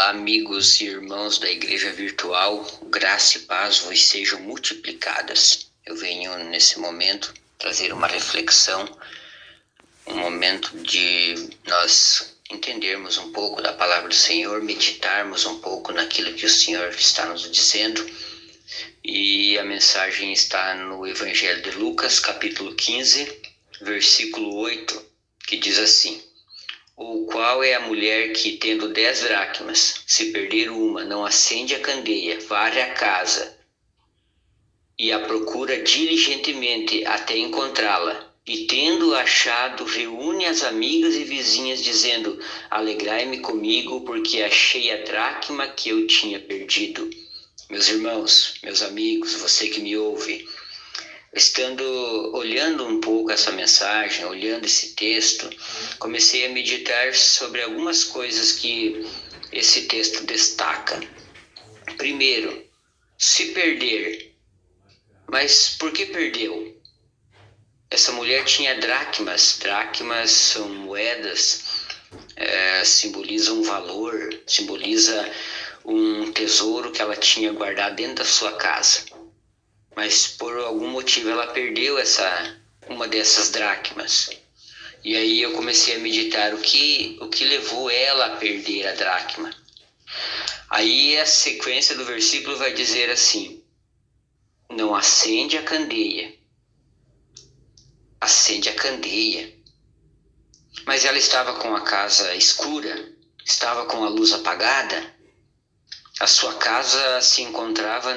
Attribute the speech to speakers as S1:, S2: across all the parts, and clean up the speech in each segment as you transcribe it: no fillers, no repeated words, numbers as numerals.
S1: Olá, amigos e irmãos da Igreja Virtual, graça e paz vos sejam multiplicadas. Eu venho nesse momento trazer uma reflexão, um momento de nós entendermos um pouco da palavra do Senhor, meditarmos um pouco naquilo que o Senhor está nos dizendo. E a mensagem está no Evangelho de Lucas, capítulo 15, versículo 8, que diz assim: Ou qual é a mulher que, tendo 10 dracmas, se perder uma, não acende a candeia, varre a casa e a procura diligentemente até encontrá-la, e tendo achado, reúne as amigas e vizinhas, dizendo: Alegrai-me comigo, porque achei a dracma que eu tinha perdido. Meus irmãos, meus amigos, você que me ouve, olhando um pouco essa mensagem, olhando esse texto, comecei a meditar sobre algumas coisas que esse texto destaca. Primeiro, se perder. Mas por que perdeu? Essa mulher tinha dracmas. Dracmas são moedas, simbolizam um valor, simboliza um tesouro que ela tinha guardado dentro da sua casa. Mas por algum motivo ela perdeu uma dessas dracmas. E aí eu comecei a meditar o que levou ela a perder a dracma. Aí a sequência do versículo vai dizer assim: não acende a candeia. Acende a candeia. Mas ela estava com a casa escura, estava com a luz apagada. A sua casa se encontrava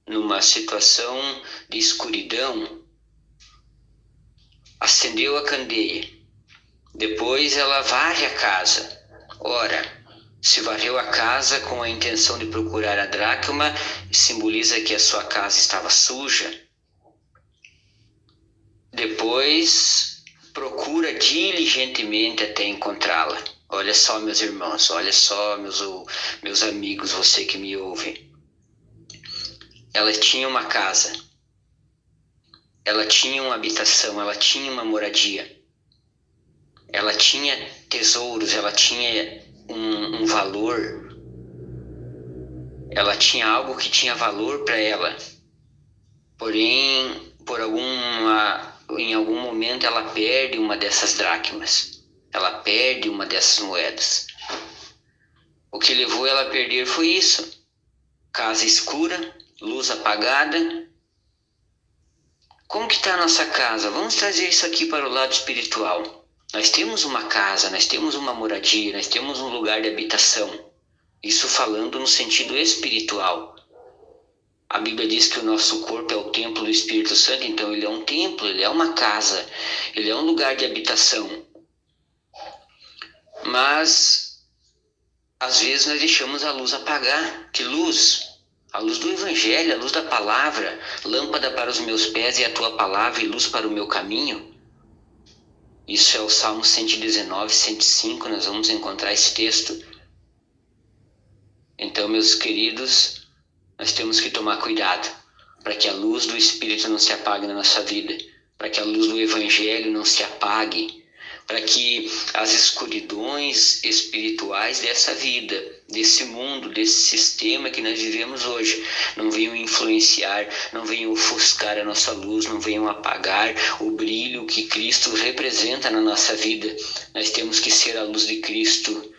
S1: numa situação de escuridão. Acendeu a candeia. Depois ela varre a casa. Ora, se varreu a casa com a intenção de procurar a dracma, simboliza que a sua casa estava suja. Depois procura diligentemente até encontrá-la. Olha só, meus irmãos, olha só, meus amigos, você que me ouve. Ela tinha uma casa, ela tinha uma habitação, ela tinha uma moradia, ela tinha tesouros, ela tinha um valor, ela tinha algo que tinha valor para ela. Porém, em algum momento ela perde uma dessas dracmas, ela perde uma dessas moedas. O que levou ela a perder foi isso: casa escura, luz apagada. Como que está a nossa casa? Vamos trazer isso aqui para o lado espiritual. Nós temos uma casa, nós temos uma moradia, nós temos um lugar de habitação. Isso falando no sentido espiritual. A Bíblia diz que o nosso corpo é o templo do Espírito Santo, então ele é um templo, ele é uma casa, ele é um lugar de habitação. Mas, às vezes nós deixamos a luz apagar. Que luz? A luz do Evangelho, a luz da palavra, lâmpada para os meus pés e a tua palavra e luz para o meu caminho. Isso é o Salmo 119, 105, nós vamos encontrar esse texto. Então, meus queridos, nós temos que tomar cuidado para que a luz do Espírito não se apague na nossa vida, para que a luz do Evangelho não se apague, para que as escuridões espirituais dessa vida, desse mundo, desse sistema que nós vivemos hoje, não venham influenciar, não venham ofuscar a nossa luz, não venham apagar o brilho que Cristo representa na nossa vida. Nós temos que ser a luz de Cristo,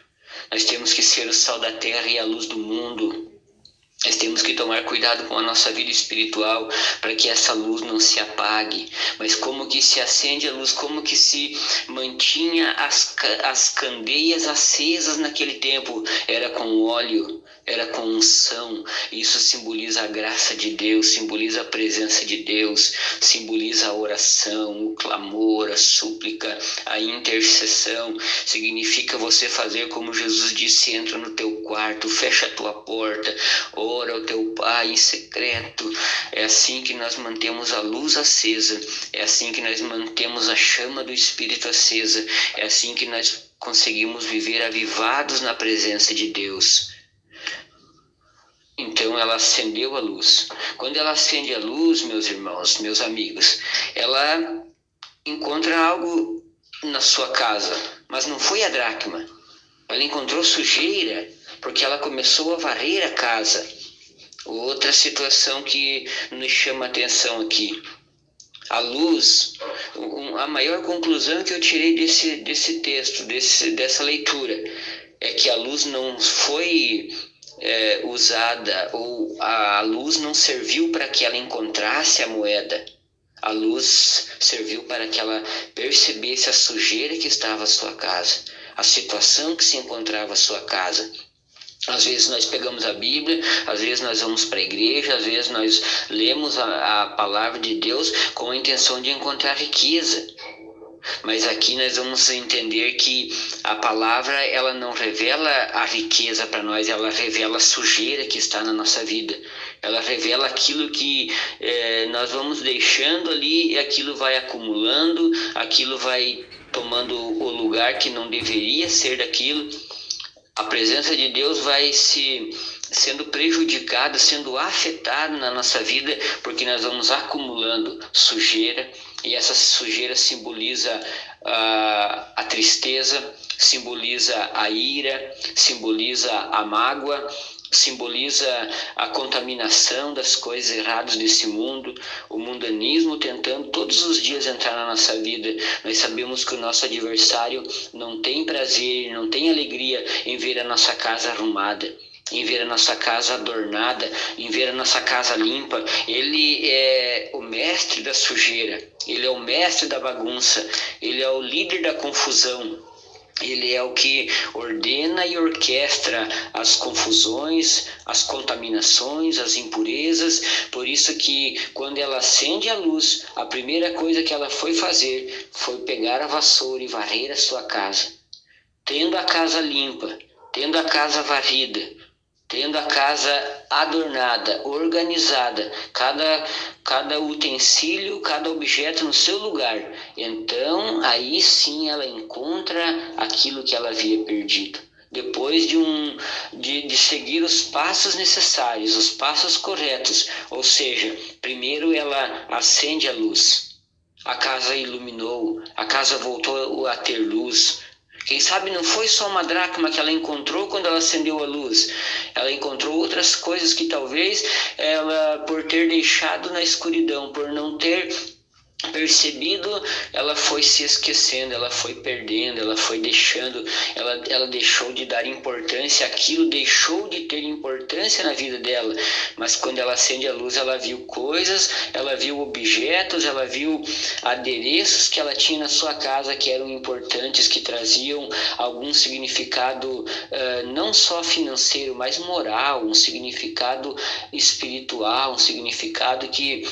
S1: nós temos que ser o sal da terra e a luz do mundo. Nós temos que tomar cuidado com a nossa vida espiritual para que essa luz não se apague. Mas como que se acende a luz? Como que se mantinha as candeias acesas naquele tempo? Era com óleo, era com unção. Isso simboliza a graça de Deus, simboliza a presença de Deus, simboliza a oração, o clamor, a súplica, a intercessão. Significa você fazer como Jesus disse: entra no teu quarto, fecha a tua porta, ora ao teu Pai em secreto. É assim que nós mantemos a luz acesa, é assim que nós mantemos a chama do Espírito acesa, é assim que nós conseguimos viver avivados na presença de Deus. Então ela acendeu a luz. Quando ela acende a luz, meus irmãos, meus amigos, ela encontra algo na sua casa, mas não foi a dracma. Ela encontrou sujeira, porque ela começou a varrer a casa. Outra situação que nos chama a atenção aqui. A luz, a maior conclusão que eu tirei desse texto, dessa leitura, é que a luz não foi usada, ou a luz não serviu para que ela encontrasse a moeda. A luz serviu para que ela percebesse a sujeira que estava a sua casa, a situação que se encontrava a sua casa. Às vezes nós pegamos a Bíblia, às vezes nós vamos para a igreja, às vezes nós lemos a palavra de Deus com a intenção de encontrar riqueza. Mas aqui nós vamos entender que a palavra, ela não revela a riqueza para nós, ela revela a sujeira que está na nossa vida. Ela revela aquilo que nós vamos deixando ali, e aquilo vai acumulando, aquilo vai tomando o lugar que não deveria ser daquilo. A presença de Deus vai sendo prejudicada, sendo afetada na nossa vida, porque nós vamos acumulando sujeira, e essa sujeira simboliza a tristeza, simboliza a ira, simboliza a mágoa, simboliza a contaminação das coisas erradas desse mundo, o mundanismo tentando todos os dias entrar na nossa vida. Nós sabemos que o nosso adversário não tem prazer, não tem alegria em ver a nossa casa arrumada, em ver a nossa casa adornada, em ver a nossa casa limpa. Ele é o mestre da sujeira, ele é o mestre da bagunça, ele é o líder da confusão. Ele é o que ordena e orquestra as confusões, as contaminações, as impurezas. Por isso que quando ela acende a luz, a primeira coisa que ela foi fazer foi pegar a vassoura e varrer a sua casa. Tendo a casa limpa, tendo a casa varrida, tendo a casa adornada, organizada, cada utensílio, cada objeto no seu lugar, então aí sim ela encontra aquilo que ela havia perdido. Depois de seguir os passos necessários, os passos corretos, ou seja, primeiro ela acende a luz, a casa iluminou, a casa voltou a ter luz. Quem sabe não foi só uma dracma que ela encontrou quando ela acendeu a luz. Ela encontrou outras coisas que talvez ela, por ter deixado na escuridão, por não ter percebido, ela foi se esquecendo, ela foi perdendo, ela foi deixando, ela deixou de dar importância, aquilo deixou de ter importância na vida dela. Mas quando ela acende a luz, ela viu coisas, ela viu objetos, ela viu adereços que ela tinha na sua casa que eram importantes, que traziam algum significado não só financeiro, mas moral, um significado espiritual, um significado que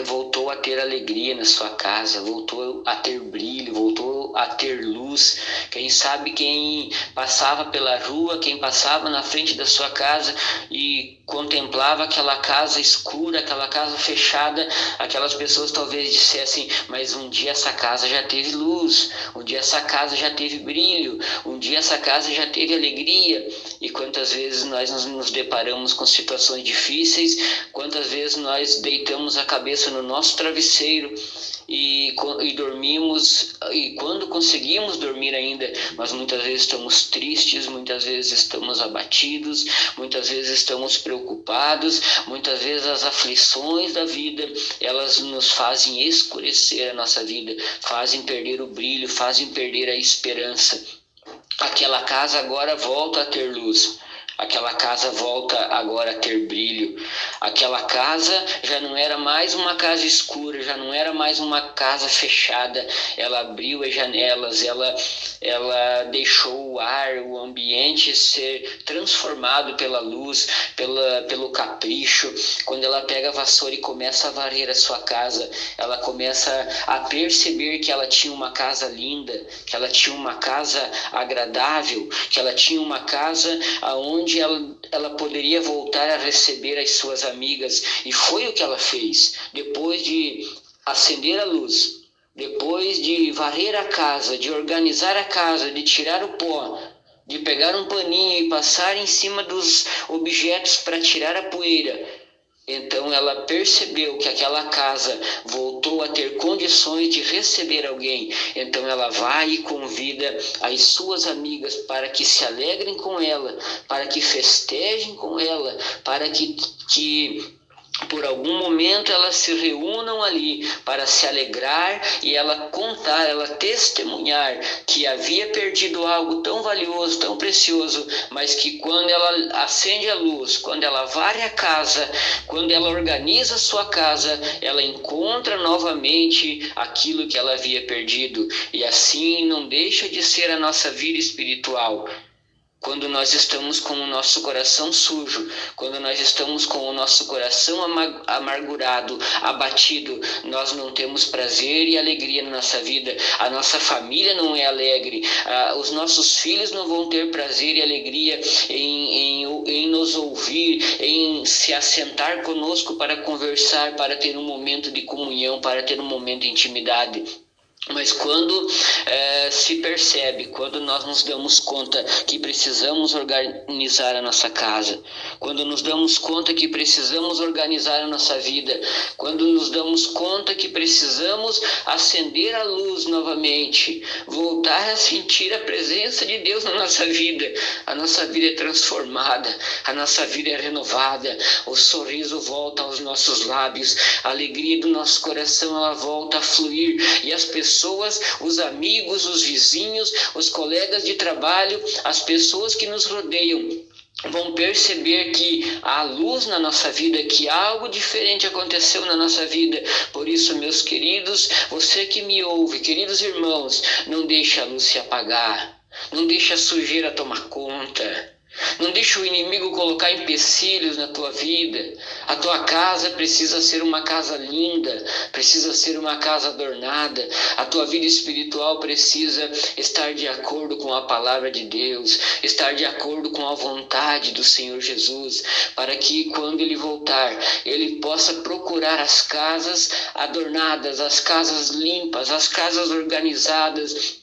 S1: voltou a ter alegria na sua casa, voltou a ter brilho, voltou a ter luz. Quem sabe quem passava pela rua, quem passava na frente da sua casa e contemplava aquela casa escura, aquela casa fechada, aquelas pessoas talvez dissessem: mas um dia essa casa já teve luz, um dia essa casa já teve brilho, um dia essa casa já teve alegria. E quantas vezes nós nos deparamos com situações difíceis, quantas vezes nós deitamos a cabeça no nosso travesseiro e dormimos, e quando conseguimos dormir ainda, mas muitas vezes estamos tristes, muitas vezes estamos abatidos, muitas vezes estamos preocupados, muitas vezes as aflições da vida, elas nos fazem escurecer a nossa vida, fazem perder o brilho, fazem perder a esperança. Aquela casa agora volta a ter luz. Aquela casa volta agora a ter brilho. Aquela casa já não era mais uma casa escura, já não era mais uma casa fechada. Ela abriu as janelas, ela deixou o ar, o ambiente ser transformado pela luz, pelo capricho. Quando ela pega a vassoura e começa a varrer a sua casa, ela começa a perceber que ela tinha uma casa linda, que ela tinha uma casa agradável, que ela tinha uma casa onde ela poderia voltar a receber as suas amigas. E foi o que ela fez. Depois de acender a luz, depois de varrer a casa, de organizar a casa, de tirar o pó, de pegar um paninho e passar em cima dos objetos para tirar a poeira, Então ela percebeu que aquela casa voltou a ter condições de receber alguém. Então ela vai e convida as suas amigas para que se alegrem com ela, para que festejem com ela, para que por algum momento elas se reúnam ali para se alegrar e ela contar, ela testemunhar que havia perdido algo tão valioso, tão precioso, mas que quando ela acende a luz, quando ela varre a casa, quando ela organiza a sua casa, ela encontra novamente aquilo que ela havia perdido. E assim não deixa de ser a nossa vida espiritual. Quando nós estamos com o nosso coração sujo, quando nós estamos com o nosso coração amargurado, abatido, nós não temos prazer e alegria na nossa vida, a nossa família não é alegre, os nossos filhos não vão ter prazer e alegria em nos ouvir, em se assentar conosco para conversar, para ter um momento de comunhão, para ter um momento de intimidade. Mas quando se percebe, quando nós nos damos conta que precisamos organizar a nossa casa, quando nos damos conta que precisamos organizar a nossa vida, quando nos damos conta que precisamos acender a luz novamente, voltar a sentir a presença de Deus na nossa vida, a nossa vida é transformada, a nossa vida é renovada, o sorriso volta aos nossos lábios, a alegria do nosso coração ela volta a fluir e as pessoas, os amigos, os vizinhos, os colegas de trabalho, as pessoas que nos rodeiam vão perceber que há luz na nossa vida, que algo diferente aconteceu na nossa vida. Por isso, meus queridos, você que me ouve, queridos irmãos, não deixe a luz se apagar, não deixe a sujeira tomar conta. Não deixe o inimigo colocar empecilhos na tua vida. A tua casa precisa ser uma casa linda, precisa ser uma casa adornada. A tua vida espiritual precisa estar de acordo com a palavra de Deus, estar de acordo com a vontade do Senhor Jesus, para que quando Ele voltar, Ele possa procurar as casas adornadas, as casas limpas, as casas organizadas,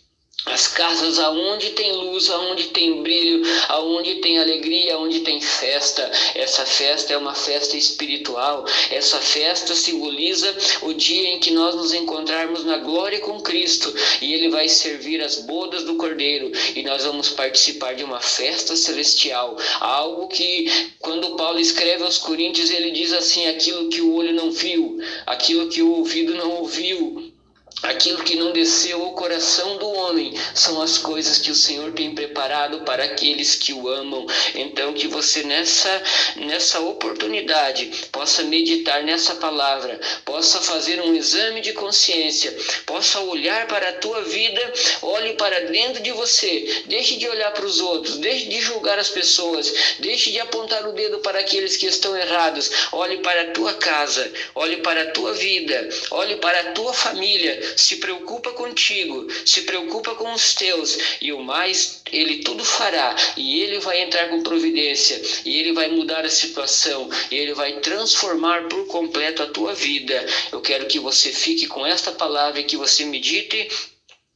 S1: as casas aonde tem luz, aonde tem brilho, aonde tem alegria, aonde tem festa. Essa festa é uma festa espiritual. Essa festa simboliza o dia em que nós nos encontrarmos na glória com Cristo e Ele vai servir as bodas do Cordeiro e nós vamos participar de uma festa celestial. Algo que, quando Paulo escreve aos Coríntios, ele diz assim: aquilo que o olho não viu, aquilo que o ouvido não ouviu, aquilo que não desceu ao coração do homem, são as coisas que o Senhor tem preparado para aqueles que o amam. Então que você nessa oportunidade possa meditar nessa palavra, possa fazer um exame de consciência, possa olhar para a tua vida, olhe para dentro de você, deixe de olhar para os outros, deixe de julgar as pessoas, deixe de apontar o dedo para aqueles que estão errados, olhe para a tua casa, olhe para a tua vida, olhe para a tua família, se preocupa contigo, se preocupa com os teus, e o mais Ele tudo fará, e Ele vai entrar com providência, e Ele vai mudar a situação, e Ele vai transformar por completo a tua vida. Eu quero que você fique com esta palavra e que você medite.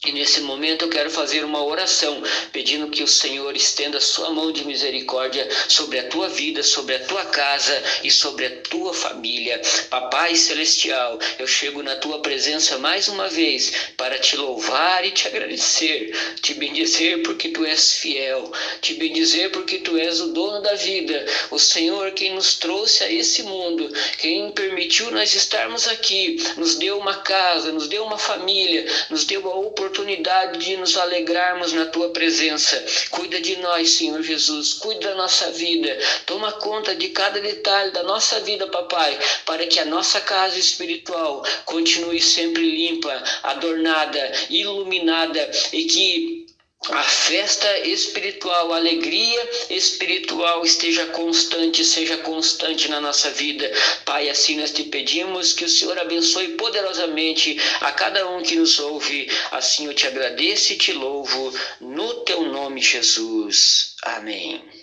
S1: E nesse momento eu quero fazer uma oração, pedindo que o Senhor estenda a sua mão de misericórdia sobre a tua vida, sobre a tua casa e sobre a tua família. Papai Celestial, eu chego na tua presença mais uma vez para te louvar e te agradecer, te bendizer porque tu és fiel, te bendizer porque tu és o dono da vida, o Senhor quem nos trouxe a esse mundo, quem permitiu nós estarmos aqui, nos deu uma casa, nos deu uma família, nos deu a oportunidade de nos alegrarmos na tua presença. Cuida de nós, Senhor Jesus, cuida da nossa vida, toma conta de cada detalhe da nossa vida, papai, para que a nossa casa espiritual continue sempre limpa, adornada, iluminada, e que a festa espiritual, a alegria espiritual esteja constante, seja constante na nossa vida. Pai, assim nós te pedimos que o Senhor abençoe poderosamente a cada um que nos ouve. Assim eu te agradeço e te louvo no teu nome, Jesus. Amém.